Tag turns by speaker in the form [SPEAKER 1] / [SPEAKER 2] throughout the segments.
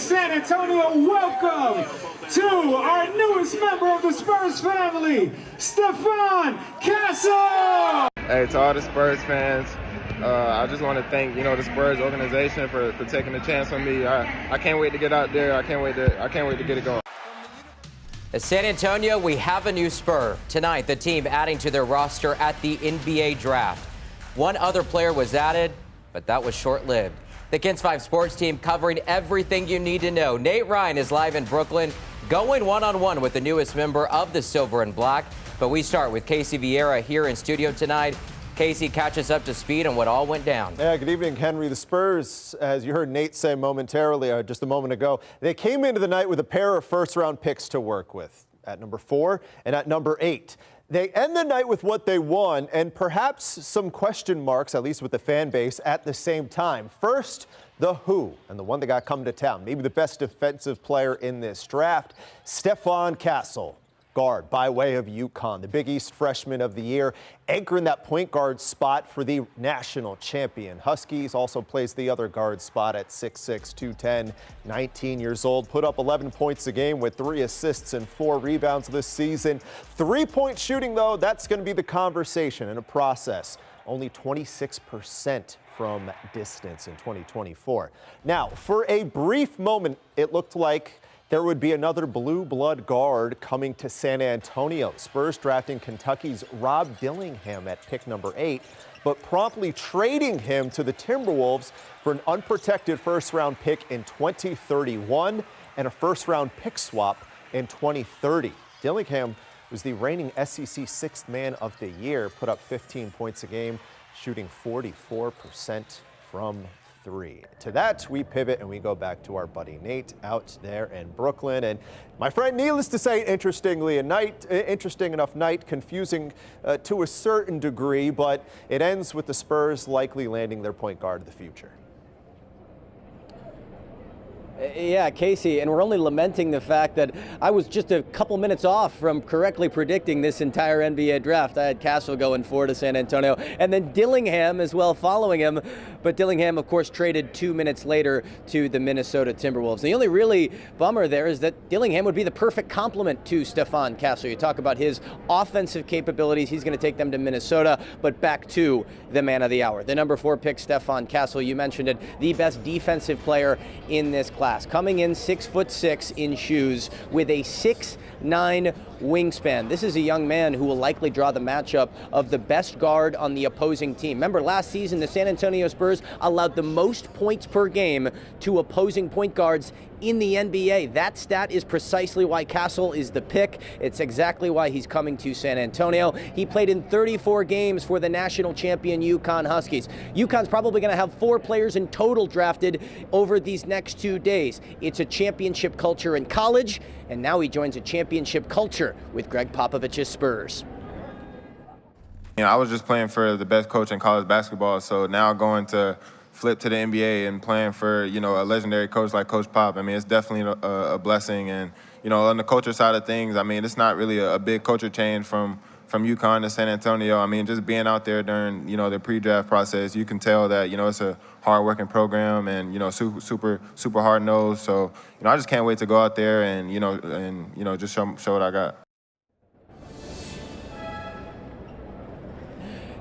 [SPEAKER 1] San Antonio, welcome to our newest member of the Spurs family, Stephon Castle!
[SPEAKER 2] Hey, to all the Spurs fans, I just want to thank, the Spurs organization for taking the chance on me. I can't wait to get out there. I can't wait to get it going.
[SPEAKER 3] At San Antonio, we have a new Spur. Tonight, the team adding to their roster at the NBA draft. One other player was added, but that was short-lived. The KENS 5 Sports team covering everything you need to know. Nate Ryan is live in Brooklyn, going one-on-one with the newest member of the Silver and Black. But we start with Casey Vieira here in studio tonight. Casey, catch us up to speed on what all went down.
[SPEAKER 4] Yeah, good evening, Henry. The Spurs, as you heard Nate say momentarily, just a moment ago, they came into the night with a pair of first-round picks to work with, at number 4 and at number 8. They end the night with what they won, and perhaps some question marks, at least with the fan base, at the same time. First, the who, and the one that got come to town, maybe the best defensive player in this draft, Stephon Castle. Guard by way of UConn, the Big East freshman of the year, anchoring that point guard spot for the national champion Huskies. Also plays the other guard spot at 6'6", 210, 19 years old. Put up 11 points a game with 3 assists and 4 rebounds this season. 3-point shooting, though, that's going to be the conversation and a process. Only 26% from distance in 2024. Now, for a brief moment, it looked like there would be another blue blood guard coming to San Antonio. Spurs drafting Kentucky's Rob Dillingham at pick number 8, but promptly trading him to the Timberwolves for an unprotected first-round pick in 2031 and a first-round pick swap in 2030. Dillingham was the reigning SEC Sixth Man of the Year, put up 15 points a game, shooting 44% from 3. To that, we pivot and we go back to our buddy Nate out there in Brooklyn. And my friend, needless to say, interesting enough night, confusing to a certain degree, but it ends with the Spurs likely landing their point guard of the future.
[SPEAKER 5] Yeah, Casey, and we're only lamenting the fact that I was just a couple minutes off from correctly predicting this entire NBA draft. I had Castle going 4 to San Antonio, and then Dillingham as well following him. But Dillingham, of course, traded 2 minutes later to the Minnesota Timberwolves. The only really bummer there is that Dillingham would be the perfect complement to Stephon Castle. You talk about his offensive capabilities. He's going to take them to Minnesota, but back to the man of the hour. The number 4 pick, Stephon Castle, you mentioned it, the best defensive player in this class. Coming in 6'6" in shoes with a 6'9" wingspan. This is a young man who will likely draw the matchup of the best guard on the opposing team. Remember, last season, the San Antonio Spurs allowed the most points per game to opposing point guards in the NBA. That stat is precisely why Castle is the pick. It's exactly why he's coming to San Antonio. He played in 34 games for the national champion UConn Huskies. UConn's probably going to have 4 players in total drafted over these next 2 days. It's a championship culture in college, and now he joins a championship culture with Greg Popovich's Spurs.
[SPEAKER 2] I was just playing for the best coach in college basketball, so now going to flip to the NBA and playing for, a legendary coach like Coach Pop, it's definitely a blessing. And, on the culture side of things, it's not really a big culture change from UConn to San Antonio. Just being out there during, the pre-draft process, you can tell that, it's a hard-working program and, super hard-nosed. So, I just can't wait to go out there and, just show what I got.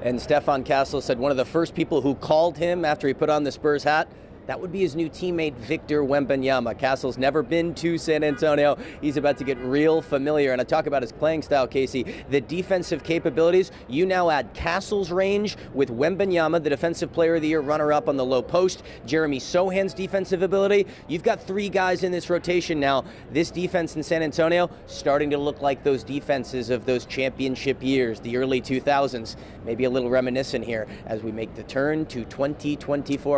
[SPEAKER 5] And Stephon Castle said one of the first people who called him after he put on the Spurs hat, that would be his new teammate, Victor Wembanyama. Castle's never been to San Antonio. He's about to get real familiar. And I talk about his playing style, Casey. The defensive capabilities, you now add Castle's range with Wembanyama, the Defensive Player of the Year runner-up on the low post, Jeremy Sohan's defensive ability. You've got 3 guys in this rotation now. This defense in San Antonio starting to look like those defenses of those championship years, the early 2000s. Maybe a little reminiscent here as we make the turn to 2024.